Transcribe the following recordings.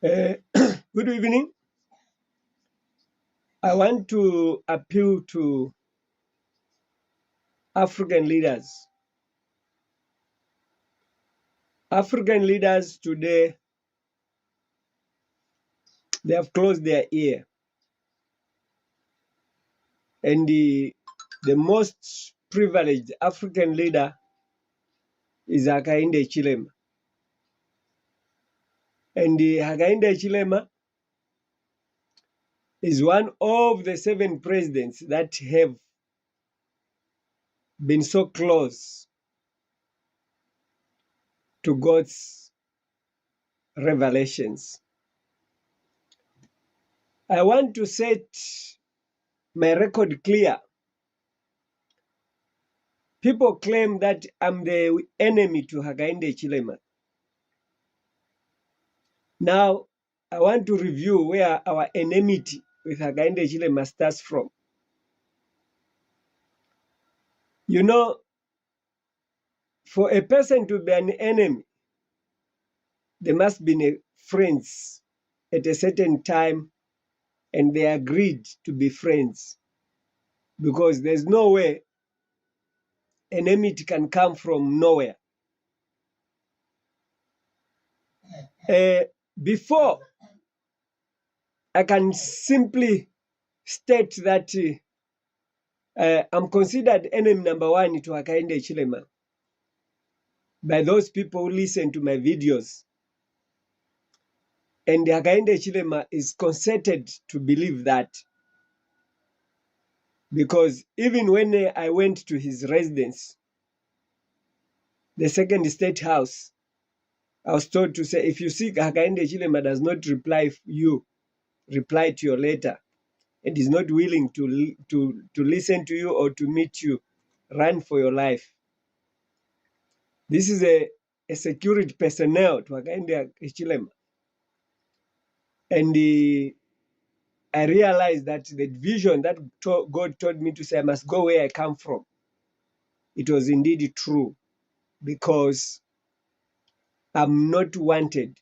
Good evening. I want to appeal to African leaders. African leaders today, they have closed their ear. And the most privileged African leader is Hakainde Hichilema. And Hakainde Hichilema is one of the 7 presidents that have been so close to God's revelations. I want to set my record clear. People claim that I'm the enemy to Hakainde Hichilema. Now, I want to review where our enmity with Hakainde Hichilema starts from. You know, for a person to be an enemy, they must be friends at a certain time, and they agreed to be friends, because there's no way enmity can come from nowhere. Before I can simply state that I'm considered enemy number 1 to Hakainde Hichilema by those people who listen to my videos. And Hakainde Hichilema is concerted to believe that, because even when I went to his residence, the second state house, I was told to say, if you see Hakainde Hichilema does not reply to your letter, and is not willing to listen to you or to meet you, run for your life. This is a security personnel to Hakainde Hichilema. And I realized that the vision that God told me to say, I must go where I come from, it was indeed true, because I'm not wanted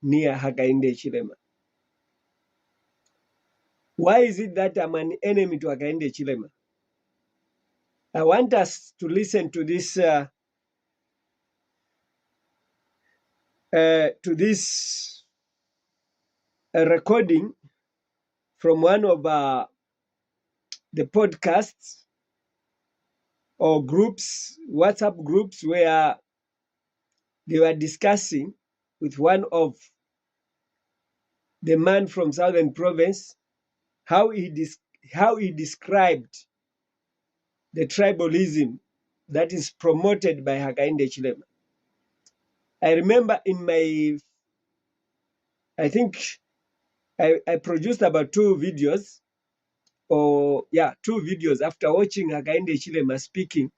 near Hakainde Hichilema. Why is it that I'm an enemy to Hakainde Hichilema? I want us to listen to this recording from one of the podcasts or groups, WhatsApp groups, where they were discussing with one of the man from Southern Province how he described the tribalism that is promoted by Hakainde Hichilema. I remember I think I produced about 2 videos, after watching Hakainde Hichilema speaking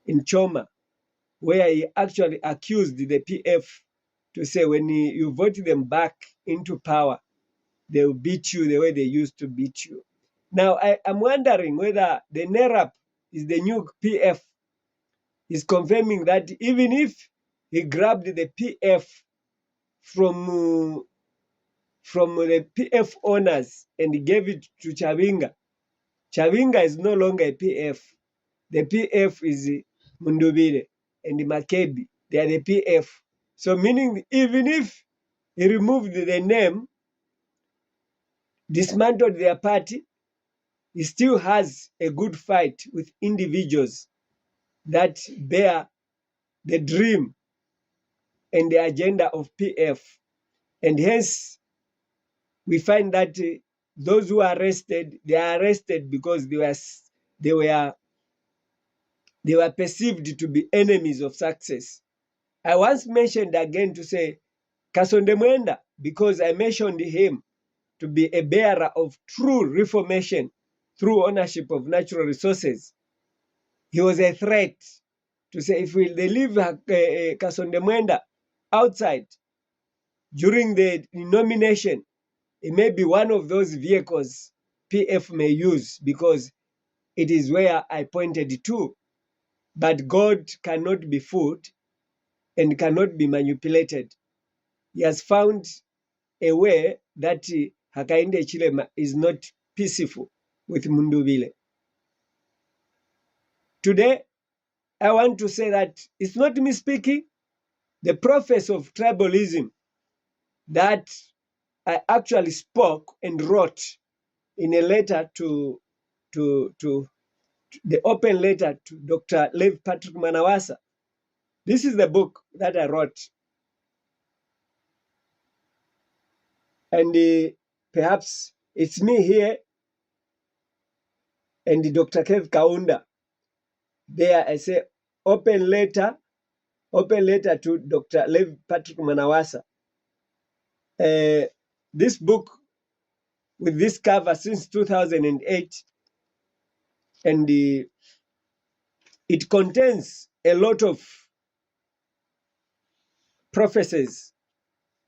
in Choma, where he actually accused the PF to say, when you vote them back into power, they will beat you the way they used to beat you. Now, I'm wondering whether the NERAP is the new PF, is confirming that even if he grabbed the PF from the PF owners and gave it to Chavinga, Chavinga is no longer a PF. The PF is Mundubire and Makebi. They are the PF. So meaning, even if he removed the name, dismantled their party, he still has a good fight with individuals that bear the dream and the agenda of PF. And hence, we find that those who are arrested, they are arrested because they were perceived to be enemies of success. I once mentioned again to say Kasonde Mwenda, because I mentioned him to be a bearer of true reformation through ownership of natural resources. He was a threat to say, if they leave Kasonde Mwenda outside during the nomination, it may be one of those vehicles PF may use, because it is where I pointed to. But God cannot be fooled and cannot be manipulated. He has found aware that Hakainde Hichilema is not peaceful with Mundubile. Today, I want to say that it's not me speaking. The prophets of tribalism that I actually spoke and wrote in a letter to the open letter to Dr. Lev Patrick Manawasa. This is the book that I wrote. And perhaps it's me here and Dr. Kev Kaunda. There I say open letter to Dr. Lev Patrick Manawasa. This book with this cover since 2008, and it contains a lot of prophecies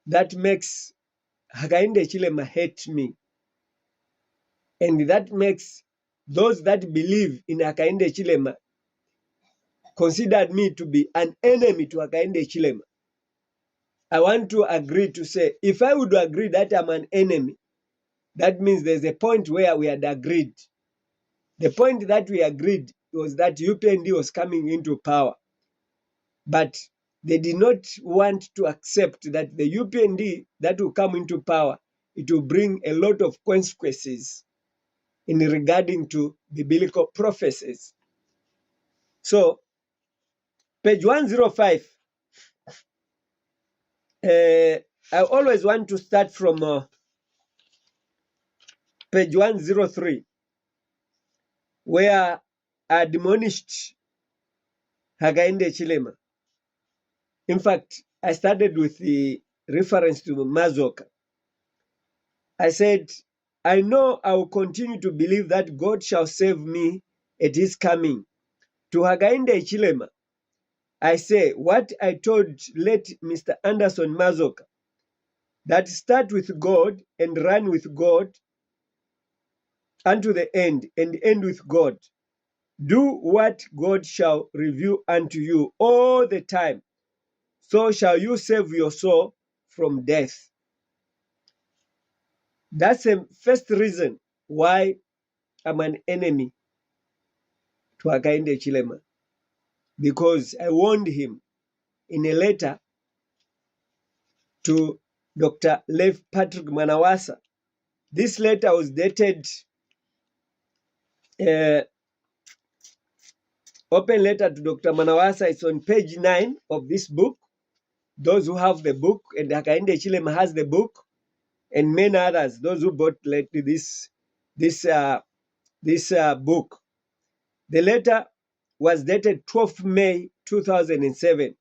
that makes Hakainde Hichilema hate me, and that makes those that believe in Hakainde Hichilema considered me to be an enemy to Hakainde Hichilema. I want to agree to say, if I would agree that I'm an enemy, that means there's a point where we had agreed. The point that we agreed was that UPND was coming into power. But they did not want to accept that the UPND that will come into power, it will bring a lot of consequences in regarding to biblical prophecies. So, page 105, I always want to start from page 103, where I admonished Hakainde Hichilema. In fact, I started with the reference to Masuka. I said, I know I will continue to believe that God shall save me at his coming. To Hakainde Hichilema, I say what I told late Mr. Anderson Masuka, that start with God and run with God unto the end, and end with God. Do what God shall reveal unto you all the time, so shall you save your soul from death. That's the first reason why I'm an enemy to Hakainde Hichilema, because I warned him in a letter to Dr. Lev Patrick Manawasa. This letter was dated, open letter to Dr. Manawasa. It's on page 9 of this book. Those who have the book, and Hakainde Hichilema has the book, and many others, those who bought this book. The letter was dated 12th May 2007,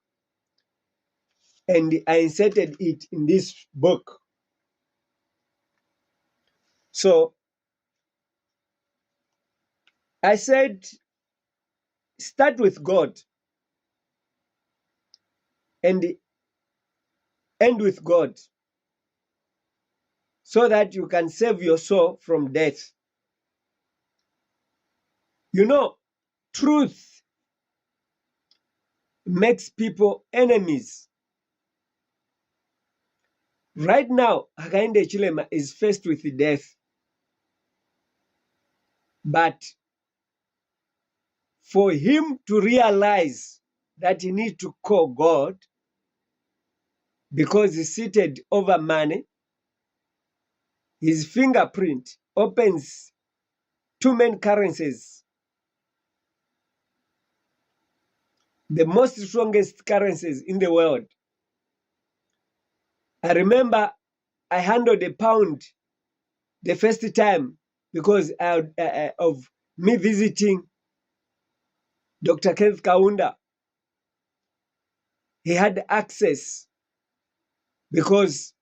and I inserted it in this book. So I said, start with God and end with God, so that you can save your soul from death. You know, truth makes people enemies. Right now, Hakainde Hichilema is faced with death. But for him to realize that he needs to call God, because he's seated over money, his fingerprint opens two main currencies, the most strongest currencies in the world. I remember I handled a pound the first time because of me visiting Dr. Kenneth Kaunda. He had access because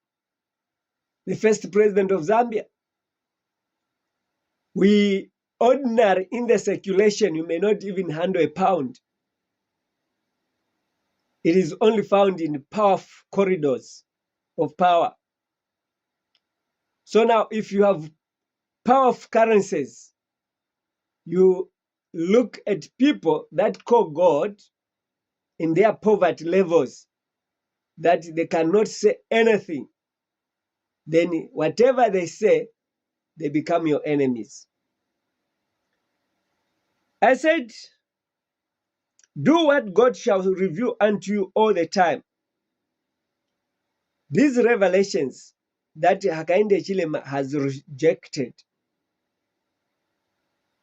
the first president of Zambia. We ordinary in the circulation, you may not even handle a pound. It is only found in powerful corridors of power. So now, if you have powerful currencies, you look at people that call God in their poverty levels, that they cannot say anything. then whatever they say, they become your enemies. I said, do what God shall reveal unto you all the time. These revelations that Hakainde Hichilema has rejected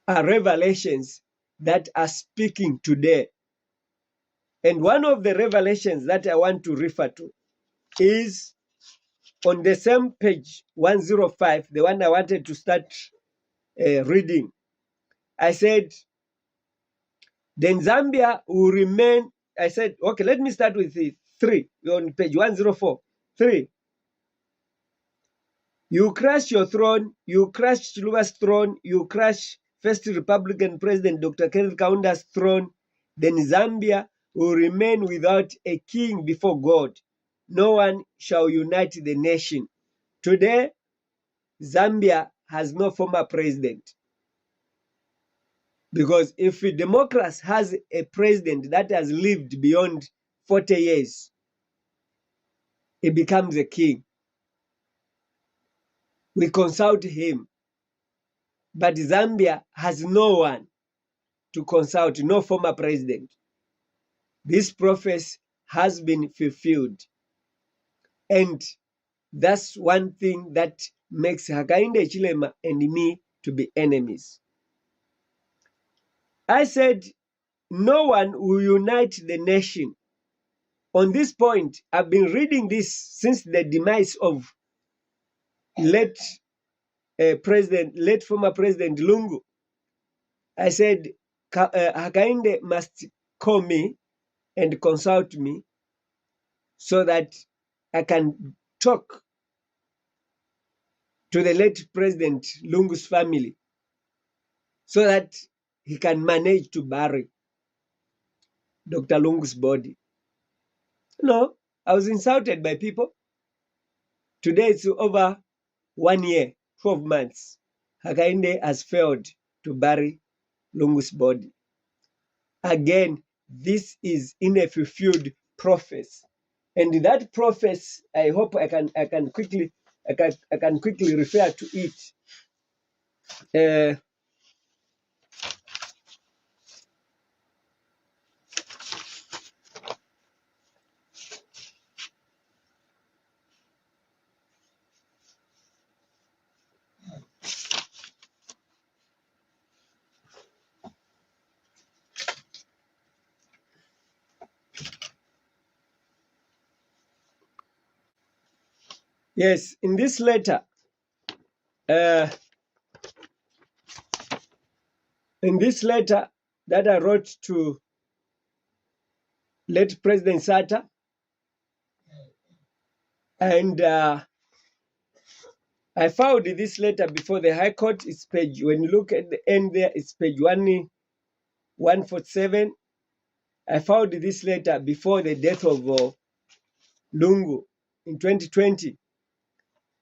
are revelations that are speaking today. And one of the revelations that I want to refer to is on the same page 105, the one I wanted to start reading. I said, then Zambia will remain. I said, okay, let me start with the 3 on page 104. 3. You crash your throne, you crash Chiluba's throne, you crash First Republican President Dr. Kenneth Kaunda's throne, then Zambia will remain without a king before God. No one shall unite the nation. Today, Zambia has no former president. Because if a democracy has a president that has lived beyond 40 years, he becomes a king. We consult him. But Zambia has no one to consult, no former president. This prophecy has been fulfilled. And that's one thing that makes Hakainde Hichilema and me to be enemies. I said, no one will unite the nation. On this point, I've been reading this since the demise of late former President Lungu. I said, Hakainde must call me and consult me so that I can talk to the late President Lungu's family so that he can manage to bury Dr. Lungu's body. No, I was insulted by people. Today it's over 1 year, 12 months. Hakainde has failed to bury Lungu's body. Again, this is in a fulfilled prophecy. And that prophecy, I hope I can quickly refer to it. Yes, in this letter, that I wrote to late President Sata, and I found this letter before the High Court. It's page, when you look at the end there, it's page 147. I found this letter before the death of Lungu in 2020.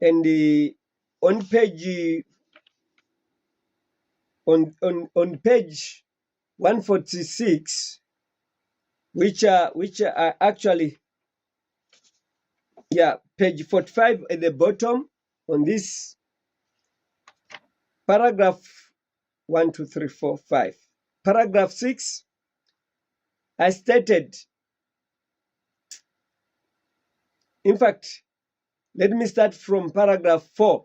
And on page 146, which are actually, page 45 at the bottom, on this paragraph 1, 2, 3, 4, 5. Paragraph 6, I stated, in fact, let me start from paragraph 4.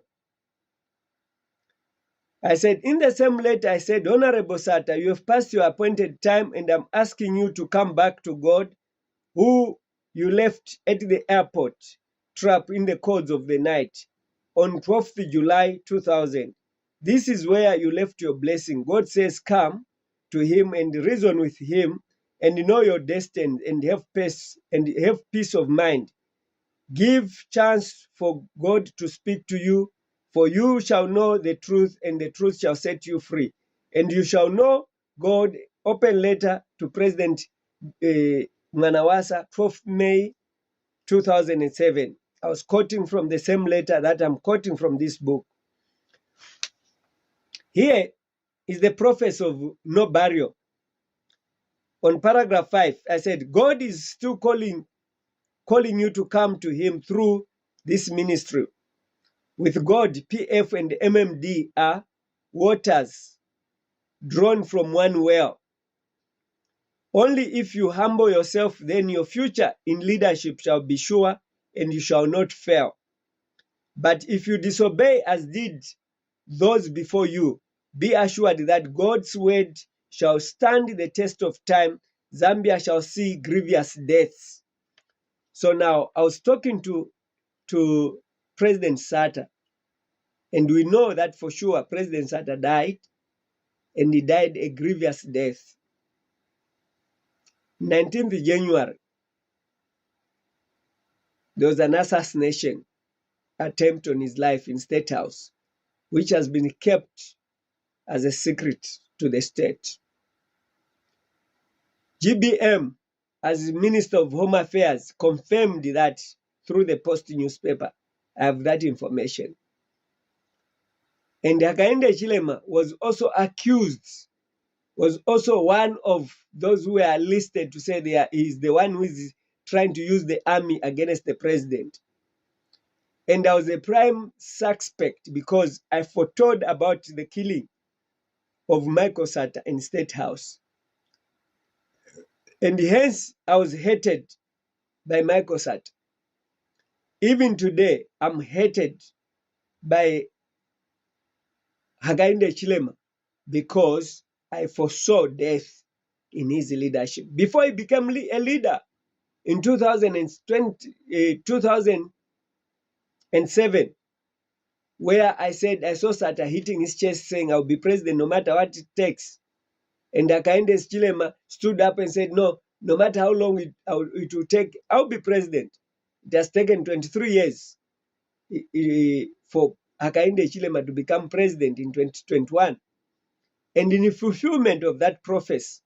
I said, in the same letter, I said, Honorable Sata, you have passed your appointed time, and I'm asking you to come back to God, who you left at the airport, trapped in the cold of the night, on 12th July 2000. This is where you left your blessing. God says, come to him and reason with him, and know your destiny, and have peace of mind. Give chance for God to speak to you, for you shall know the truth, and the truth shall set you free. And you shall know God. Open letter to President Mwanawasa, 12th May 2007. I was quoting from the same letter that I'm quoting from this book. Here is the prophecy of no burial. On paragraph 5, I said, God is still calling you to come to him through this ministry. With God, PF and MMD are waters drawn from one well. Only if you humble yourself, then your future in leadership shall be sure and you shall not fail. But if you disobey as did those before you, be assured that God's word shall stand the test of time. Zambia shall see grievous deaths. So now I was talking to President Sata, and we know that for sure President Sata died, and he died a grievous death. 19th January, there was an assassination attempt on his life in State House, which has been kept as a secret to the state. GBM, as Minister of Home Affairs, confirmed that through the Post newspaper. I have that information. And Hakainde Hichilema was also accused, was also one of those who were listed to say he is the one who is trying to use the army against the president. And I was a prime suspect because I foretold about the killing of Michael Sata in State House. And hence, I was hated by Michael Sata. Even today, I'm hated by Hakainde Hichilema because I foresaw death in his leadership. Before he became a leader in 2007, where I said I saw Sata hitting his chest saying, I'll be president no matter what it takes. And Hakainde Hichilema stood up and said, no matter how long it will take, I'll be president. It has taken 23 years for Hakainde Hichilema to become president in 2021. And in the fulfillment of that prophecy,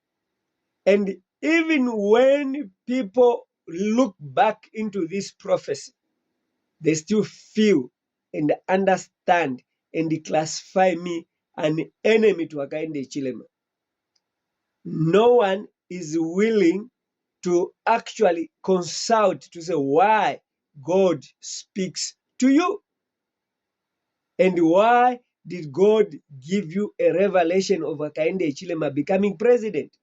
and even when people look back into this prophecy, they still feel and understand and classify me an enemy to Hakainde Hichilema. No one is willing to actually consult to say why God speaks to you. And why did God give you a revelation of Hakainde Hichilema becoming president?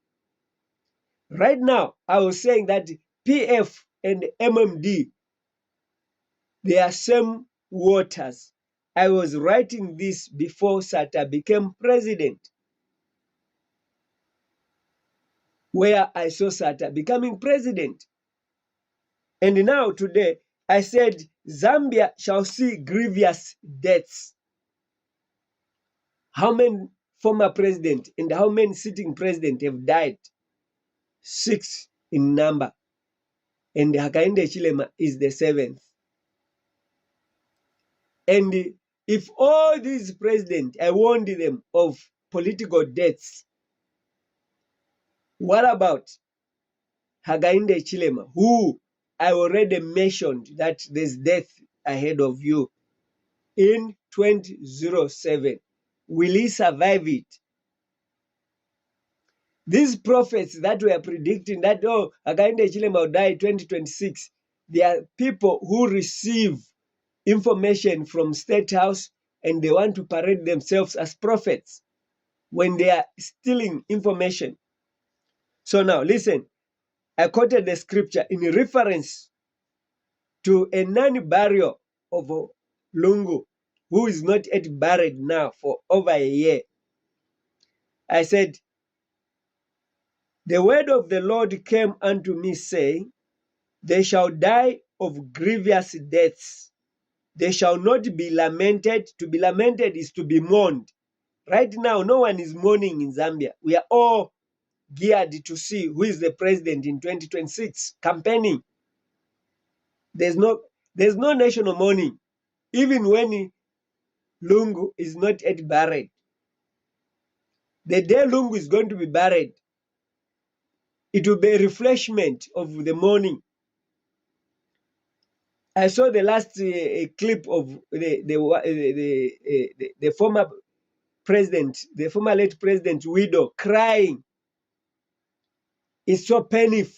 Right now, I was saying that PF and MMD, they are same waters. I was writing this before Sata became president, where I saw Sata becoming president. And now today, I said Zambia shall see grievous deaths. How many former presidents and how many sitting presidents have died? 6 in number. And Hakainde Hichilema is the 7th. And if all these presidents, I warned them of political deaths, what about Hakainde Hichilema, who I already mentioned that there's death ahead of you in 2007? Will he survive it? These prophets that were predicting that, Hakainde Hichilema will die 2026, they are people who receive information from State House and they want to parade themselves as prophets when they are stealing information. So now, listen, I quoted the scripture in reference to a non-burial of Lungu, who is not yet buried now for over a year. I said, the word of the Lord came unto me, saying, they shall die of grievous deaths. They shall not be lamented. To be lamented is to be mourned. Right now, no one is mourning in Zambia. We are all geared to see who is the president in 2026, campaigning. There's no national mourning, even when Lungu is not yet buried. The day Lungu is going to be buried, it will be a refreshment of the mourning. I saw the last clip of the former president, the former late president widow crying. It's so painful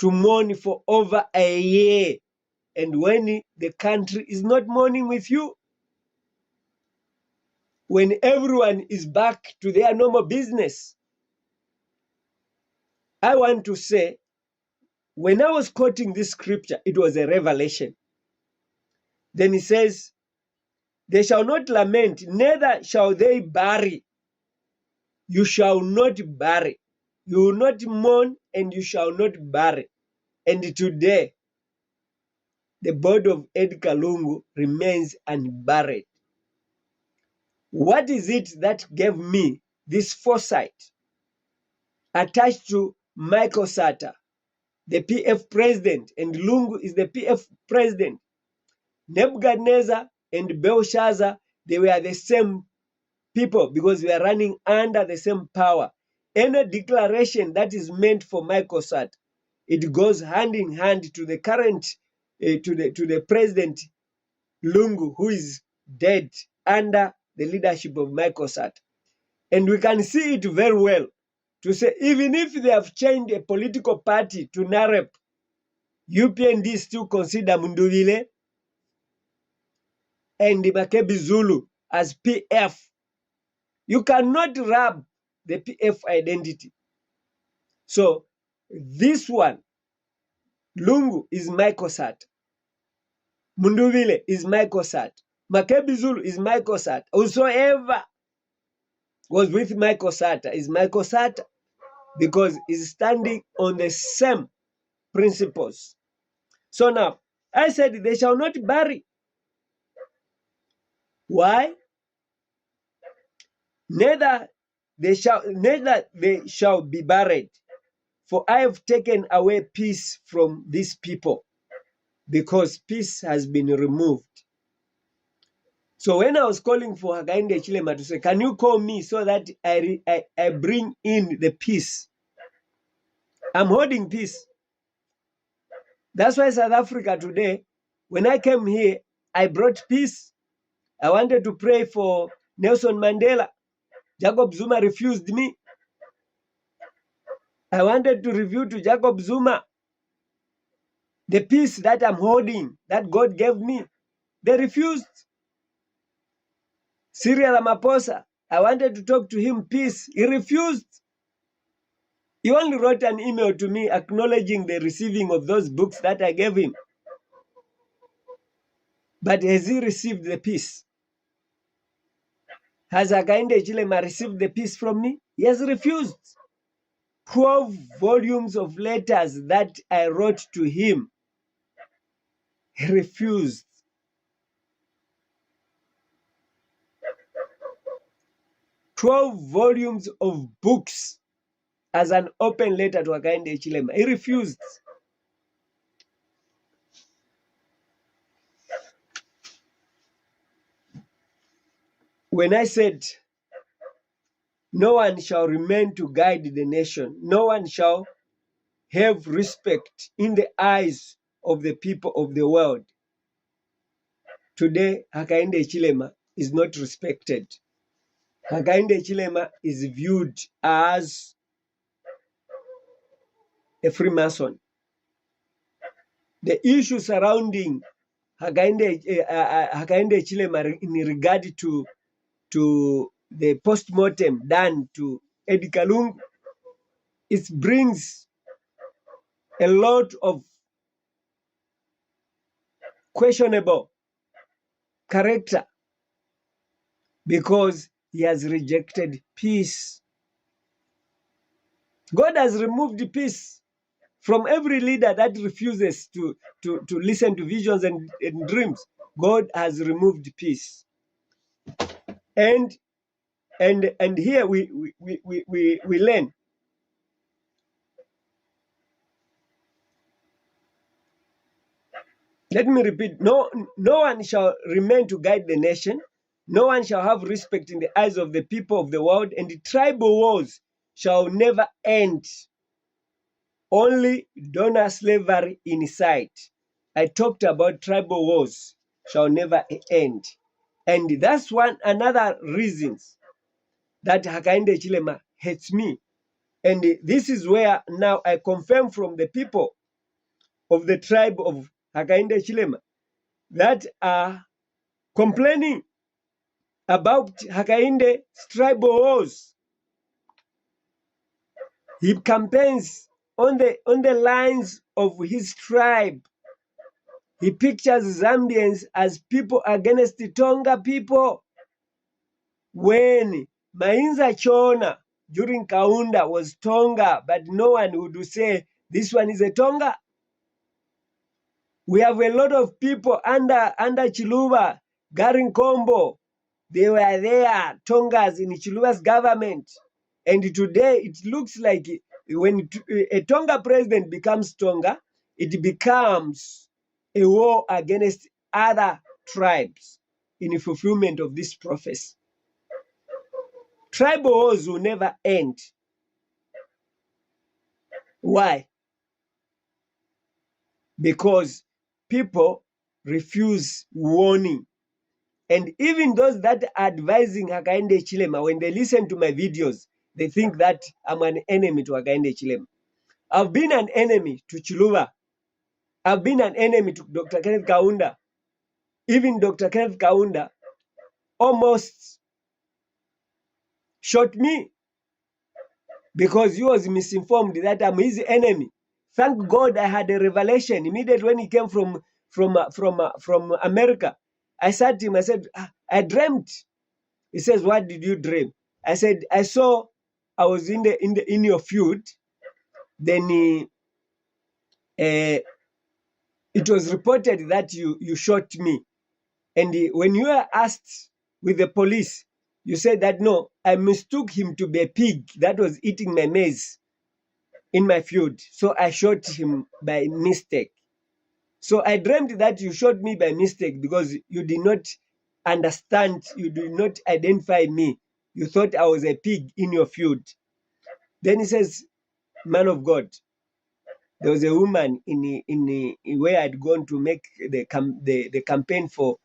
to mourn for over a year, and when the country is not mourning with you, when everyone is back to their normal business. I want to say, when I was quoting this scripture, it was a revelation. Then he says, they shall not lament, neither shall they bury. You shall not bury. You will not mourn, and you shall not bury. And today, the body of Edgar Lungu remains unburied. What is it that gave me this foresight? Attached to Michael Sata, the PF president, and Lungu is the PF president. Nebuchadnezzar and Belshazzar, they were the same people because we are running under the same power. Any declaration that is meant for Michael Sata, it goes hand in hand to the current, to the president Lungu, who is dead under the leadership of Michael Sata. And we can see it very well to say, even if they have changed a political party to NAREP, UPND still consider Munduvile and Makebi Zulu as PF. You cannot rub the PF identity. So this one, Lungu is Michael Sata. Munduvile is Michael Sata. Makebi Zulu is Michael Sata. Whosoever was with Michael Sata is Michael Sata, because he's standing on the same principles. So now, I said they shall not bury. Why? Neither they shall be buried, for I have taken away peace from these people, because peace has been removed. So when I was calling for Hakainde Hichilema to say, can you call me so that I bring in the peace? I'm holding peace. That's why South Africa today, when I came here, I brought peace. I wanted to pray for Nelson Mandela. Jacob Zuma refused me. I wanted to reveal to Jacob Zuma the peace that I'm holding, that God gave me. They refused. Cyril Ramaphosa, I wanted to talk to him peace. He refused. He only wrote an email to me acknowledging the receiving of those books that I gave him. But has he received the peace? Has Hakainde Hichilema received the peace from me? He has refused. 12 volumes of letters that I wrote to him. He refused. "12 volumes of books as an open letter to Hakainde Hichilema." He refused. When I said, no one shall remain to guide the nation, no one shall have respect in the eyes of the people of the world. Today, Hakainde Hichilema is not respected. Hakainde Hichilema is viewed as a Freemason. The issue surrounding Hakainde Hichilema in regard to the post-mortem done to Edgar Lungu, it brings a lot of questionable character, because he has rejected peace. God has removed peace from every leader that refuses to listen to visions and dreams. God has removed peace. And here we learn. Let me repeat. No one shall remain to guide the nation. No one shall have respect in the eyes of the people of the world, and the tribal wars shall never end. Only donor slavery in sight. I talked about tribal wars shall never end. And that's another reasons that Hakainde Hichilema hates me. And this is where now I confirm from the people of the tribe of Hakainde Hichilema that are complaining about Hakaine's tribal wars. He campaigns on the lines of his tribe. He pictures Zambians as people against the Tonga people. When Mainza Chona during Kaunda was Tonga, but no one would say this one is a Tonga. We have a lot of people under Chiluba, Garin Kombo. They were there, Tongas in Chiluba's government. And today it looks like when a Tonga president becomes Tonga, it becomes a war against other tribes in fulfillment of this prophecy. Tribal wars will never end. Why? Because people refuse warning. And even those that are advising Hakainde Hichilema, when they listen to my videos, they think that I'm an enemy to Hakainde Hichilema. I've been an enemy to Chiluba. I've been an enemy to Dr. Kenneth Kaunda. Even Dr. Kenneth Kaunda almost shot me because he was misinformed that I'm his enemy. Thank God I had a revelation immediately when he came from America. I said to him, I said, I dreamt. He says, what did you dream? I said, I saw I was in your field. Then it was reported that you shot me. And when you were asked with the police, you said that no, I mistook him to be a pig that was eating my maize in my field. So I shot him by mistake. So I dreamed that you shot me by mistake because you did not understand, you did not identify me. You thought I was a pig in your field. Then he says, man of God, there was a woman in where I'd gone to make the campaign for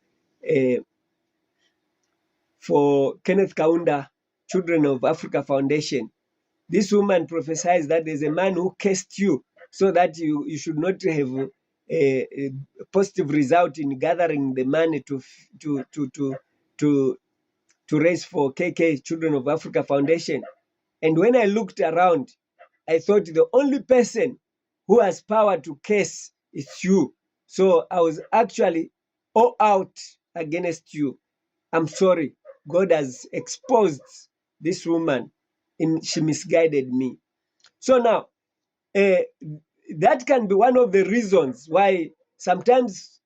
Kenneth Kaunda Children of Africa Foundation. This woman prophesies that there's a man who cursed you so that you should not have a positive result in gathering the money to raise for KK Children of Africa Foundation. And when I looked around, I thought the only person who has power to curse is you. So I was actually all out against you. I'm sorry. God has exposed this woman and she misguided me. So now, that can be one of the reasons why sometimes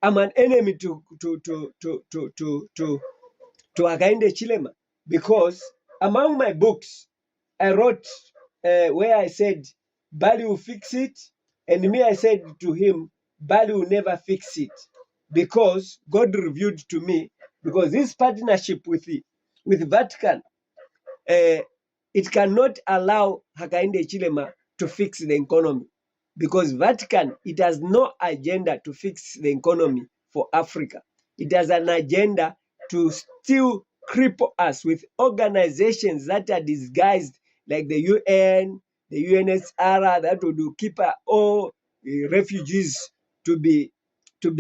I'm an enemy to Hakainde Hichilema, because among my books I wrote where I said Bali will fix it, and me I said to him Bali will never fix it, because God revealed to me, because this partnership with Vatican, it cannot allow Hakainde Hichilema to fix the economy, because Vatican, it has no agenda to fix the economy for Africa. It has an agenda to still cripple us with organizations that are disguised like the UN, the UNSR, that would keep all refugees to be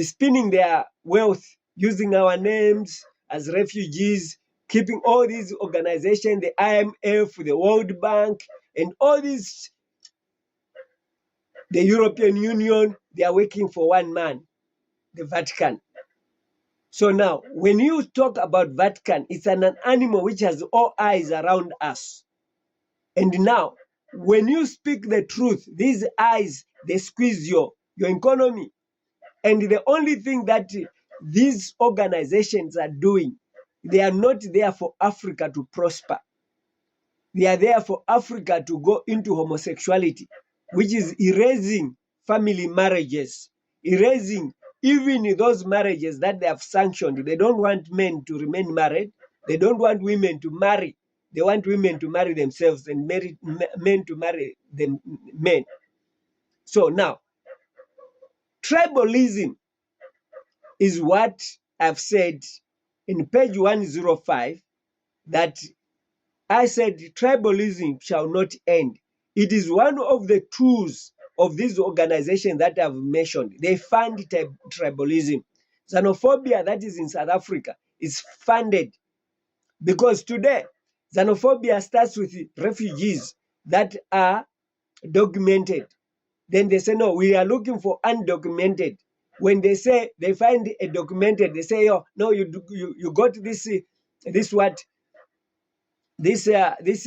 spinning their wealth using our names as refugees, keeping all these organizations, the IMF, the World Bank, and all these, the European Union, they are working for one man, the Vatican. So now, when you talk about Vatican, it's an animal which has all eyes around us. And now, when you speak the truth, these eyes, they squeeze your economy. And the only thing that these organizations are doing, they are not there for Africa to prosper. They are there for Africa to go into homosexuality, which is erasing family marriages, erasing even those marriages that they have sanctioned. They don't want men to remain married. They don't want women to marry. They want women to marry themselves and men to marry them, men. So now, tribalism is what I've said in page 105, that I said tribalism shall not end. It is one of the tools of these organizations that I've mentioned. They fund tribalism. Xenophobia that is in South Africa is funded Because today, xenophobia starts with refugees that are documented. Then they say, no, we are looking for undocumented. When they say they find a documented, they say, oh, no, you got this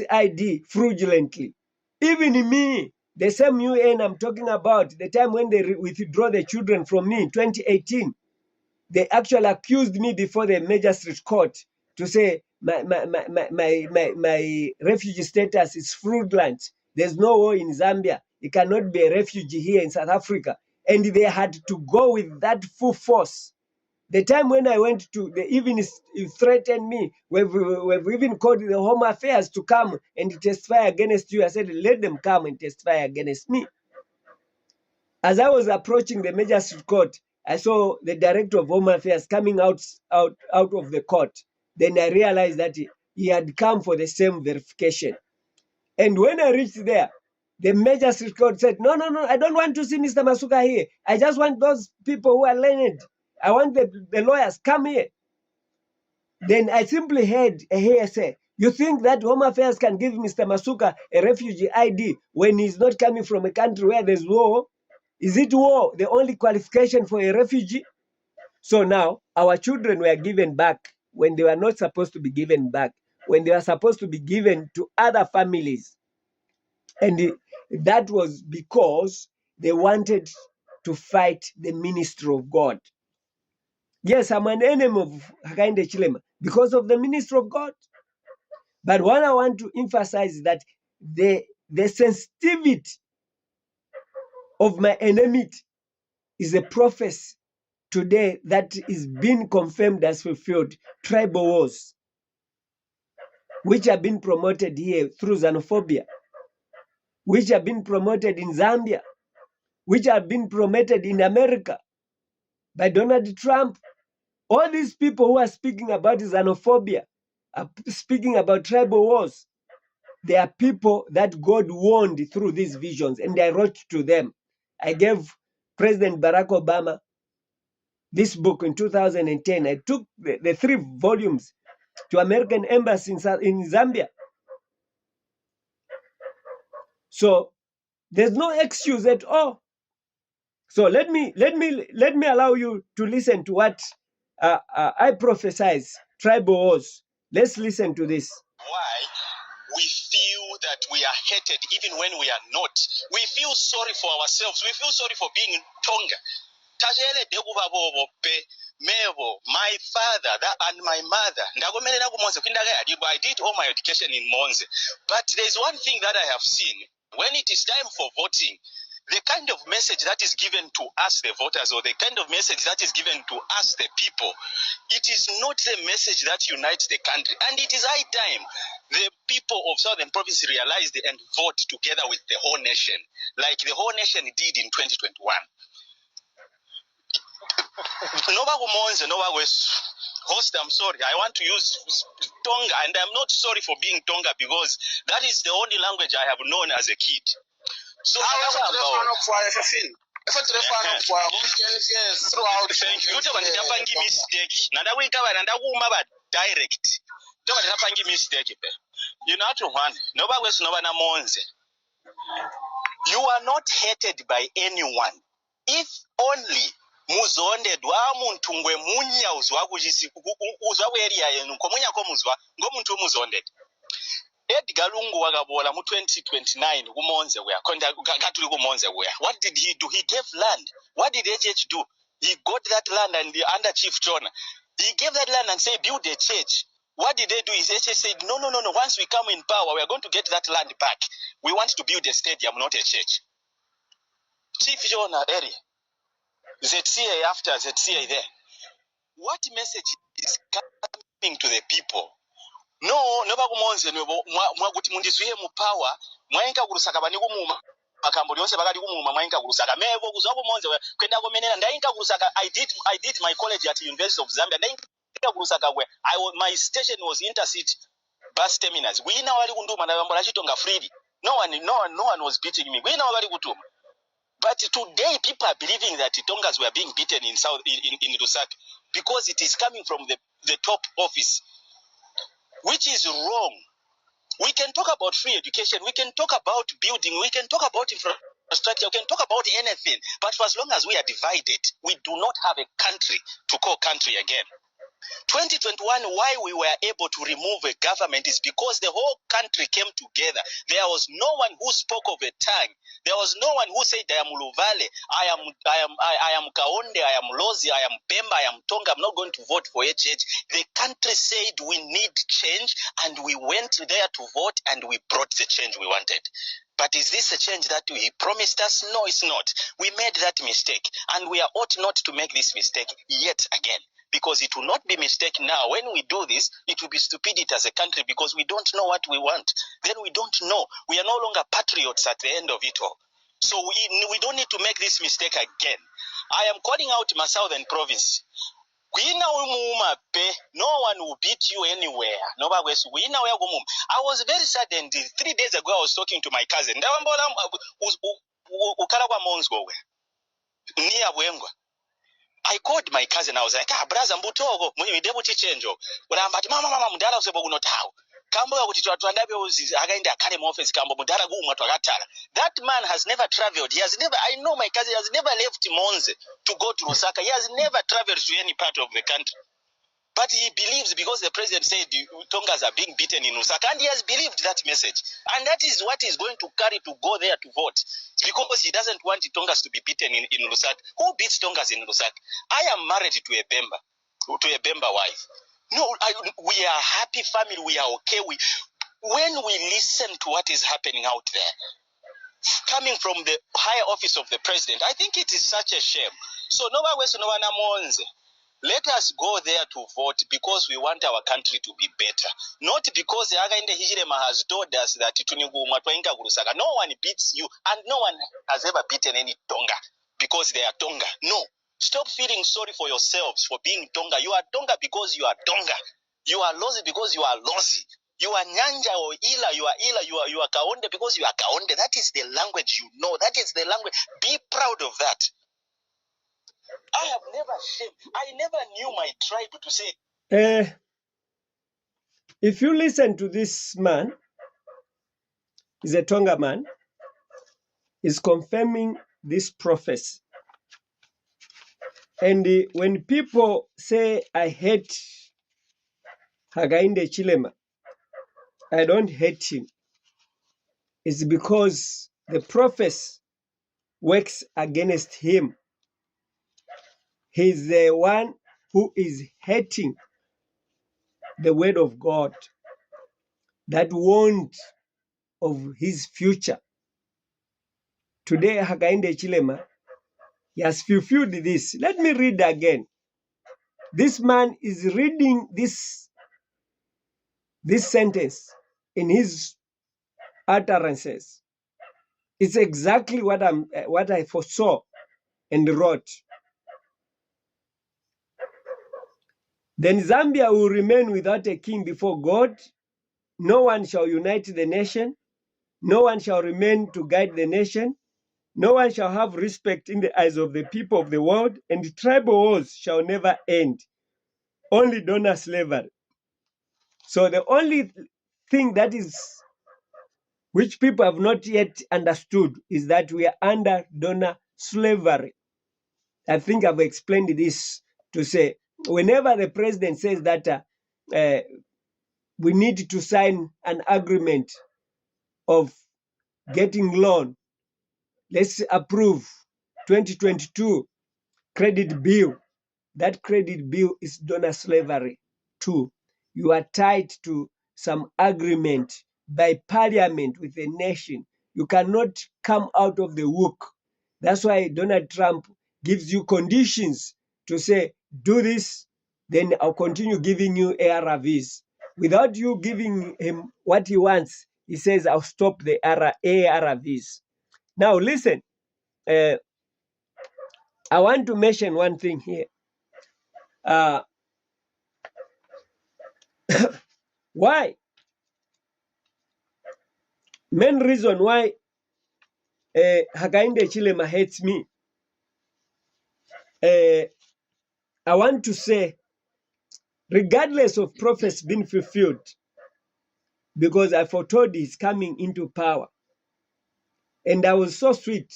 ID fraudulently. Even me, the same UN I'm talking about, the time when they withdraw the children from me in 2018, they actually accused me before the magistrate court to say my refugee status is fraudulent. There's no war in Zambia. It cannot be a refugee here in South Africa. And they had to go with that full force. The time when I went to, they even threatened me. We've even called the Home Affairs to come and testify against you. I said, let them come and testify against me. As I was approaching the magistrate court, I saw the director of Home Affairs coming out of the court. Then I realized that he had come for the same verification. And when I reached there, the magistrate court said, no, I don't want to see Mr. Masuka here. I just want those people who are learned. I want the lawyers, come here. Then I simply heard a hearsay. You think that Home Affairs can give Mr. Masuka a refugee ID when he's not coming from a country where there's war? Is it war the only qualification for a refugee? So now our children were given back when they were not supposed to be given back, when they were supposed to be given to other families. And that was because they wanted to fight the ministry of God. Yes, I'm an enemy of Hakainde Hichilema because of the ministry of God. But what I want to emphasize is that the sensitivity of my enmity is a prophecy today that is being confirmed as fulfilled. Tribal wars, which have been promoted here through xenophobia, which have been promoted in Zambia, which have been promoted in America by Donald Trump. All these people who are speaking about xenophobia, are speaking about tribal wars, they are people that God warned through these visions, and I wrote to them. I gave President Barack Obama this book in 2010. I took the 3 volumes to American embassy in Zambia. So there's no excuse at all. So let me allow you to listen to what I prophesize tribal wars. Let's listen to this. Why we feel that we are hated even when we are not. We feel sorry for ourselves. We feel sorry for being Tonga. Mevo, my father and my mother. I did all my education in Monze. But there's one thing that I have seen. When it is time for voting, the kind of message that is given to us, the voters, or the kind of message that is given to us, the people, it is not the message that unites the country. And it is high time the people of Southern Province realized and vote together with the whole nation, like the whole nation did in 2021. Host, I'm sorry. I want to use Tonga, and I'm not sorry for being Tonga because that is the only language I have known as a kid. So thank you. Direct. You know, you are not hated by anyone. If only muzondedwa muntu ngwe munya uzwa area yenu komunya ko muzwa ngo muntu muzonded. Edgar Lungu wagabola mu 2029 kumonze where katuli kumonze where. What did he do? He gave land. What did HH do? He got that land and the under Chief John. He gave that land and said build a church. What did they do? Is HH said no. Once we come in power, we are going to get that land back. We want to build a stadium, not a church. Chief John area. ZCA after ZCA there. What message is coming to the people? No, nova kumonze mwaguti mundizuye mu power mwainka kurusaka bani kumuma makambo yonse bakati kumuma mwainka kurusaka mevo kuzwa kumonze kwenda komenera ndainka kurusaka. I did my college at University of Zambia ndainka kurusaka where my station was intercity bus terminus. We now wali kunduma na bambola chitonga freely. No one was beating me. We now wali kutuma. But today, people are believing that Tongas were being beaten in Lusaka because it is coming from the top office. which is wrong. We can talk about free education, we can talk about building, we can talk about infrastructure, we can talk about anything, but for as long as we are divided, we do not have a country to call country again. 2021, why we were able to remove a government is because the whole country came together. There was no one who spoke of a tongue. There was no one who said, I am Luvale, I am Kaonde, I am Lozi, I am Pemba, I am Tonga, I'm not going to vote for HH. The country said we need change, and we went there to vote, and we brought the change we wanted. But is this a change that he promised us? No, it's not. We made that mistake, and we ought not to make this mistake yet again. Because it will not be mistake now. When we do this, it will be stupidity as a country because we don't know what we want. Then we don't know. We are no longer patriots at the end of it all. So we don't need to make this mistake again. I am calling out my southern province. No one will beat you anywhere. I was very saddened. 3 days ago, I was talking to my cousin. I called my cousin. I was like, brother, mbutogo, mwidebuti chenjo. But mama, mudala usebo unotao. Kambo ya kutitwa tuandabe uzi Hakainde Academy office kambo mudala gu matwagatala. That man has never traveled. I know my cousin has never left Monze to go to Lusaka. He has never traveled to any part of the country. But he believes because the president said Tongas are being beaten in Lusaka, and he has believed that message. And that is what he's going to carry to go there to vote. Because he doesn't want Tongas to be beaten in Lusaka. Who beats Tongas in Lusaka? I am married to a Bemba wife. No, we are a happy family. We are okay. When we listen to what is happening out there, coming from the higher office of the president, I think it is such a shame. So, let us go there to vote because we want our country to be better. Not because Hakainde Hichilema has told us that no one beats you, and no one has ever beaten any Tonga because they are Tonga. No. Stop feeling sorry for yourselves for being Tonga. You are Tonga because you are Tonga. You are Lozi because you are Lozi. You are Nyanja or Ila, you are Kaonde because you are Kaonde. That is the language you know. That is the language. Be proud of that. I have never shamed. I never knew my tribe to say. If you listen to this man, he's a Tonga man, is confirming this prophecy. And when people say, I hate Hakainde Hichilema, I don't hate him. It's because the prophecy works against him. He's the one who is hating the word of God that warned of his future. Today, Hakainde Hichilema, he has fulfilled this. Let me read again. This man is reading this sentence in his utterances. It's exactly what I foresaw and wrote. Then Zambia will remain without a king before God. No one shall unite the nation. No one shall remain to guide the nation. No one shall have respect in the eyes of the people of the world, and tribal wars shall never end. Only donor slavery. So the only thing that is, which people have not yet understood, is that we are under donor slavery. I think I've explained this to say, whenever the president says that we need to sign an agreement of getting loan, let's approve 2022 credit bill. That credit bill is donor slavery too. You are tied to some agreement by parliament with a nation. You cannot come out of the work. That's why Donald Trump gives you conditions to say, do this, then I'll continue giving you ARVs. Without you giving him what he wants, he says, I'll stop the ARVs. Now listen, I want to mention one thing here. Why? Main reason why Hakainde Hichilema hates me. I want to say, regardless of prophecy being fulfilled, because I foretold his coming into power. And I was so sweet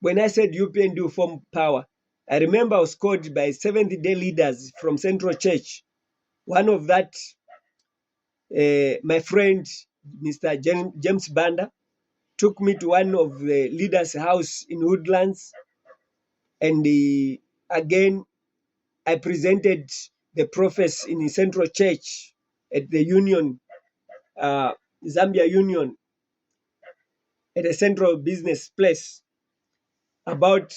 when I said UPND will form power. I remember I was called by Seventh-day leaders from Central Church. One of that, my friend, Mr. James Banda, took me to one of the leaders' house in Woodlands. And again, I presented the prophets in the Central Church at the Union, Zambia Union, at a central business place about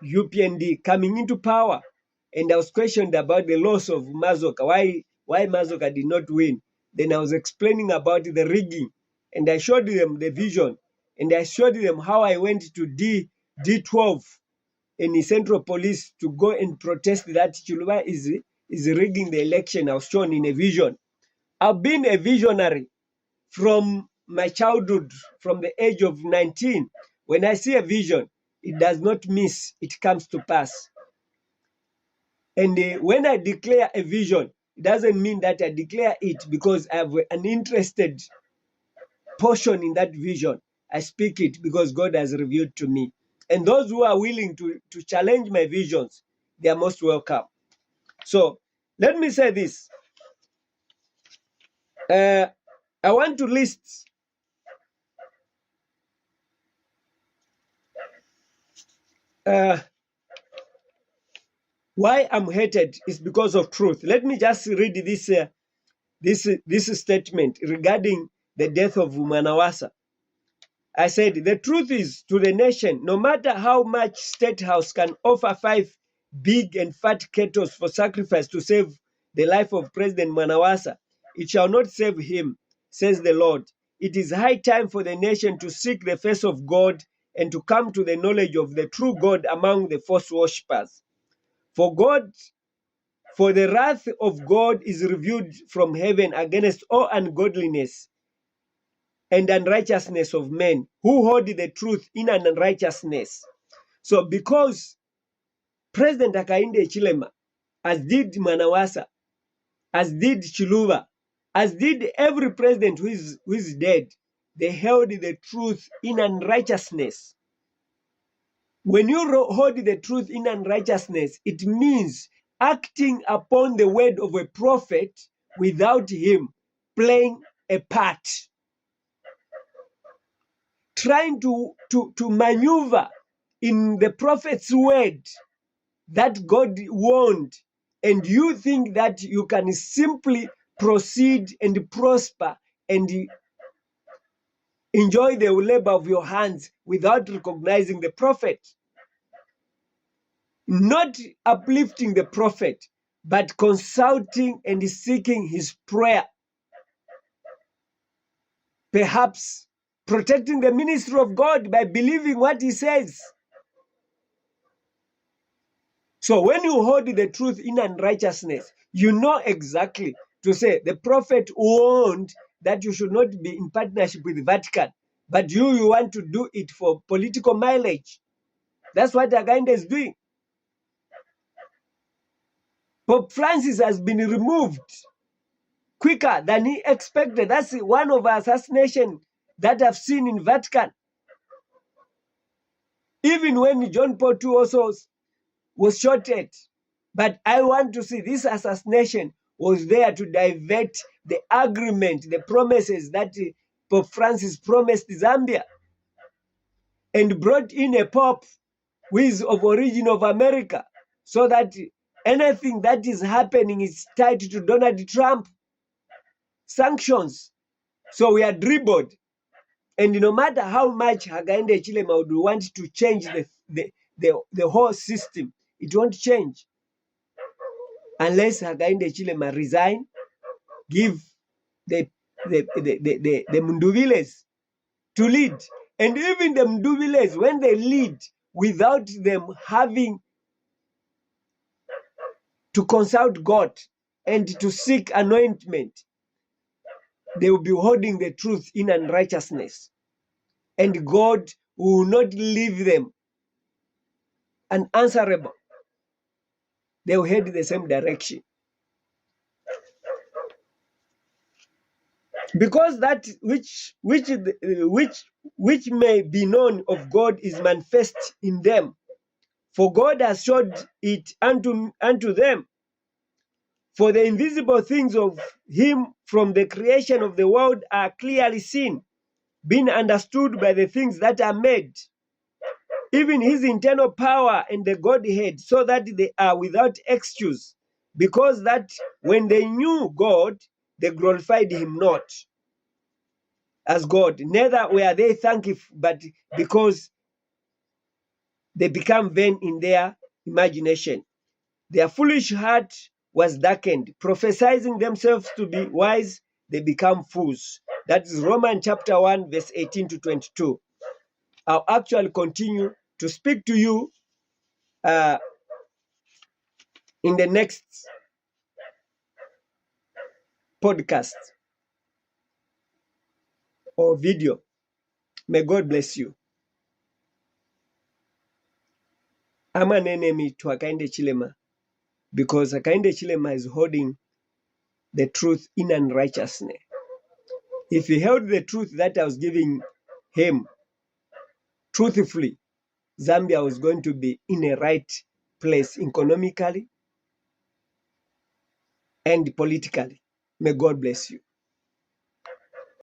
UPND coming into power. And I was questioned about the loss of Masuka, why Masuka did not win. Then I was explaining about the rigging, and I showed them the vision, and I showed them how I went to D12 in the Central Police to go and protest that Chiluma is rigging the election. I was shown in a vision. I've been a visionary from my childhood, from the age of 19. When I see a vision, it does not miss, it comes to pass. And when I declare a vision, it doesn't mean that I declare it because I have an interested portion in that vision. I speak it because God has revealed to me. And those who are willing to challenge my visions, they are most welcome. So let me say this. I want to list why I'm hated is because of truth. Let me just read this statement regarding the death of Manawasa. I said, the truth is to the nation, no matter how much State House can offer 5 big and fat kettles for sacrifice to save the life of President Manawasa, it shall not save him, says the Lord. It is high time for the nation to seek the face of God and to come to the knowledge of the true God among the false worshippers. For the wrath of God is revealed from heaven against all ungodliness and unrighteousness of men who hold the truth in unrighteousness. So because President Hakainde Hichilema, as did Manawasa, as did Chiluba, as did every president who is dead, they held the truth in unrighteousness. When you hold the truth in unrighteousness, it means acting upon the word of a prophet without him playing a part, trying to maneuver in the prophet's word that God warned, and you think that you can simply proceed and prosper and enjoy the labor of your hands without recognizing the prophet. Not uplifting the prophet, but consulting and seeking his prayer. Perhaps protecting the ministry of God by believing what he says. So when you hold the truth in unrighteousness, you know exactly to say the prophet warned that you should not be in partnership with the Vatican, but you want to do it for political mileage. That's what Hakainde is doing. Pope Francis has been removed quicker than he expected. That's one of the assassinations that I've seen in Vatican. Even when John Paul II also was shot at. But I want to see this assassination was there to divert the agreement, the promises that Pope Francis promised Zambia, and brought in a pope who is of origin of America, so that anything that is happening is tied to Donald Trump sanctions. So we are dribbled. And no matter how much Hakainde Hichilema would want to change the whole system, it won't change unless Hakainde Hichilema resign, give the Munduviles to lead. And even the Munduviles, when they lead without them having to consult God and to seek anointment, they will be holding the truth in unrighteousness. And God will not leave them unanswerable. They will head the same direction. Because that which may be known of God is manifest in them, for God has showed it unto them. For the invisible things of him from the creation of the world are clearly seen, being understood by the things that are made, even his internal power and the Godhead, so that they are without excuse, because that when they knew God, they glorified him not as God, neither were they thankful, but because they become vain in their imagination. Their foolish heart was darkened, prophesying themselves to be wise, they become fools. That is Romans chapter 1, verse 18 to 22. I'll actually continue to speak to you in the next podcast or video. May God bless you. I'm an enemy to Hakainde Hichilema because Hakainde Hichilema is holding the truth in unrighteousness. If he held the truth that I was giving him truthfully, Zambia was going to be in a right place economically and politically. May God bless you.